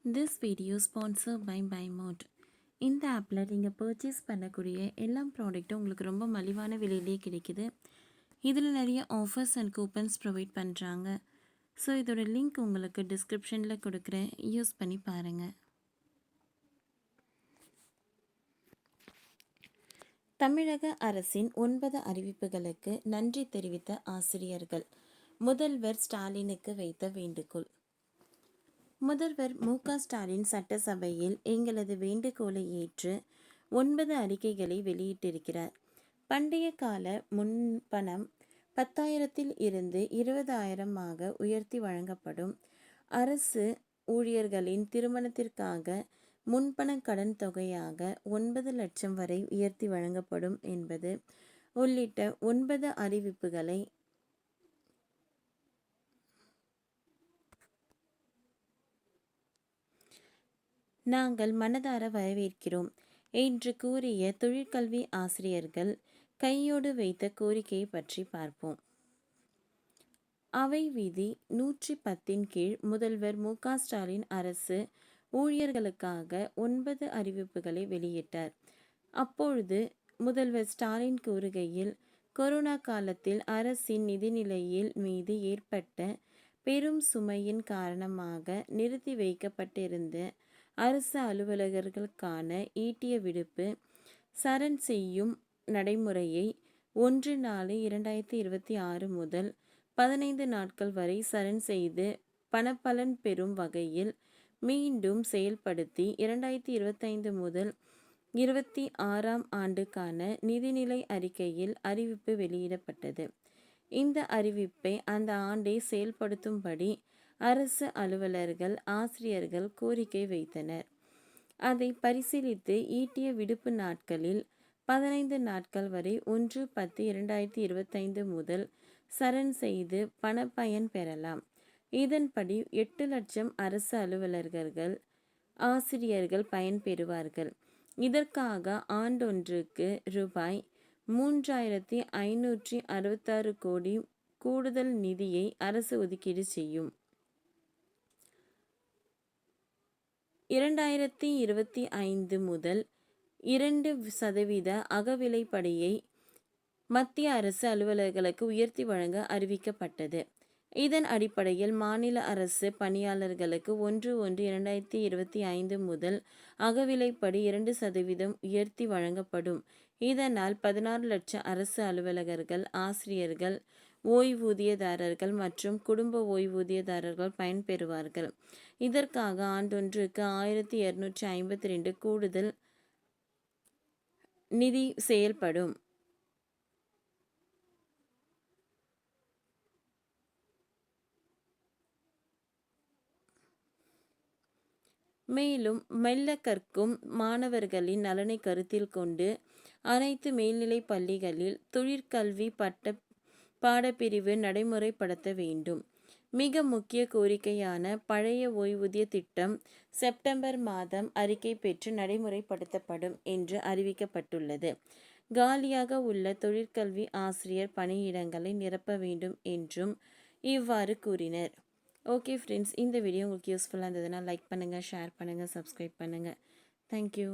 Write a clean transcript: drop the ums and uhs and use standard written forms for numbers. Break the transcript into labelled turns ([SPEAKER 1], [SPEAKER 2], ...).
[SPEAKER 1] This video sponsored by BuyMode. இந்த ஆப்பில் நீங்கள் பர்ச்சேஸ் பண்ணக்கூடிய எல்லா ப்ராடக்ட்டும் உங்களுக்கு ரொம்ப மலிவான விலையிலே கிடைக்குது. இதில் நிறைய ஆஃபர்ஸ் அண்ட் கூப்பன்ஸ் ப்ரொவைட் பண்ணுறாங்க. ஸோ இதோட லிங்க் உங்களுக்கு டிஸ்கிரிப்ஷனில் கொடுக்குறேன், யூஸ் பண்ணி பாருங்கள். தமிழக அரசின் 9 அறிவிப்புகளுக்கு நன்றி தெரிவித்த ஆசிரியர்கள். முதல்வர் ஸ்டாலினுக்கு வைத்த வேண்டுகோள். முதல்வர் மு.க. ஸ்டாலின் சட்டசபையில் எங்களது வேண்டுகோளை ஏற்று 9 அறிக்கைகளை வெளியிட்டிருக்கிறார். பண்டைய கால முன்பணம் 10,000 இருந்து 20,000 உயர்த்தி வழங்கப்படும். அரசு ஊழியர்களின் திருமணத்திற்காக முன்பண கடன் தொகையாக 9 லட்சம் வரை உயர்த்தி வழங்கப்படும் என்பது உள்ளிட்ட 9 அறிவிப்புகளை நாங்கள் மனதார வரவேற்கிறோம் என்று கூறிய தொழிற்கல்வி ஆசிரியர்கள் கையோடு வைத்த கோரிக்கையை பற்றி பார்ப்போம். அவை விதி 110 கீழ் முதல்வர் மு.க. ஸ்டாலின் அரசு ஊழியர்களுக்காக 9 அறிவிப்புகளை வெளியிட்டார். அப்பொழுது முதல்வர் ஸ்டாலின் கூறுகையில், கொரோனா காலத்தில் அரசின் நிதிநிலையில் மீது ஏற்பட்ட பெரும் சுமையின் காரணமாக நிறுத்தி வைக்கப்பட்டிருந்த அரசு அலுவலர்களுக்கான ஈட்டிய விடுப்பு சரண் செய்யும் நடைமுறையை 1/4/2026 முதல் 15 நாட்கள் வரை சரண் செய்து பணப்பலன் பெறும் வகையில் மீண்டும் செயல்படுத்தி 2025 முதல் 26ஆம் ஆண்டுக்கான நிதிநிலை அறிக்கையில் அறிவிப்பு வெளியிடப்பட்டது. இந்த அறிவிப்பை அந்த ஆண்டை செயல்படுத்தும்படி அரசு அலுவலர்கள், ஆசிரியர்கள் கோரிக்கை வைத்தனர். அதை பரிசீலித்து ஈட்டிய விடுப்பு நாட்களில் 15 நாட்கள் வரை 1/10/2025 முதல் சரண் செய்து பணப்பயன் பெறலாம். இதன்படி 8 லட்சம் அரசு அலுவலர்கள், ஆசிரியர்கள் பயன்பெறுவார்கள். இதற்காக ஆண்டொன்றுக்கு ரூபாய் 3,566 கோடி கூடுதல் நிதியை அரசு ஒதுக்கீடு செய்யும். 2025 முதல் 2% அகவிலைப்படியை மத்திய அரசு அலுவலர்களுக்கு உயர்த்தி வழங்க அறிவிக்கப்பட்டது. இதன் அடிப்படையில் மாநில அரசு பணியாளர்களுக்கு 1/1/2025 முதல் அகவிலைப்படி 2% உயர்த்தி வழங்கப்படும். இதனால் 16 லட்சம் அரசு அலுவலர்கள், ஆசிரியர்கள், ஓய்வூதியதாரர்கள் மற்றும் குடும்ப ஓய்வூதியதாரர்கள் பயன்பெறுவார்கள். இதற்காக ஆண்டொன்றுக்கு 1,252 கூடுதல் நிதி செயல்படும். மேலும் மெல்ல கற்கும் மாணவர்களின் நலனை கருத்தில் கொண்டு அனைத்து மேல்நிலை பள்ளிகளில் தொழிற்கல்வி பாடப்பிரிவு நடைமுறைப்படுத்த வேண்டும். மிக முக்கிய கோரிக்கையான பழைய ஓய்வூதிய திட்டம் செப்டம்பர் மாதம் அறிக்கை பெற்று நடைமுறைப்படுத்தப்படும் என்று அறிவிக்கப்பட்டுள்ளது. காலியாக உள்ள தொழிற்கல்வி ஆசிரியர் பணியிடங்களை நிரப்ப வேண்டும் என்றும் இவ்வாறு கூறினர். ஓகே ஃப்ரெண்ட்ஸ், இந்த வீடியோ உங்களுக்கு யூஸ்ஃபுல்லாக இருந்ததுன்னா லைக் பண்ணுங்கள், ஷேர் பண்ணுங்கள், சப்ஸ்கிரைப் பண்ணுங்கள். தேங்க்யூ.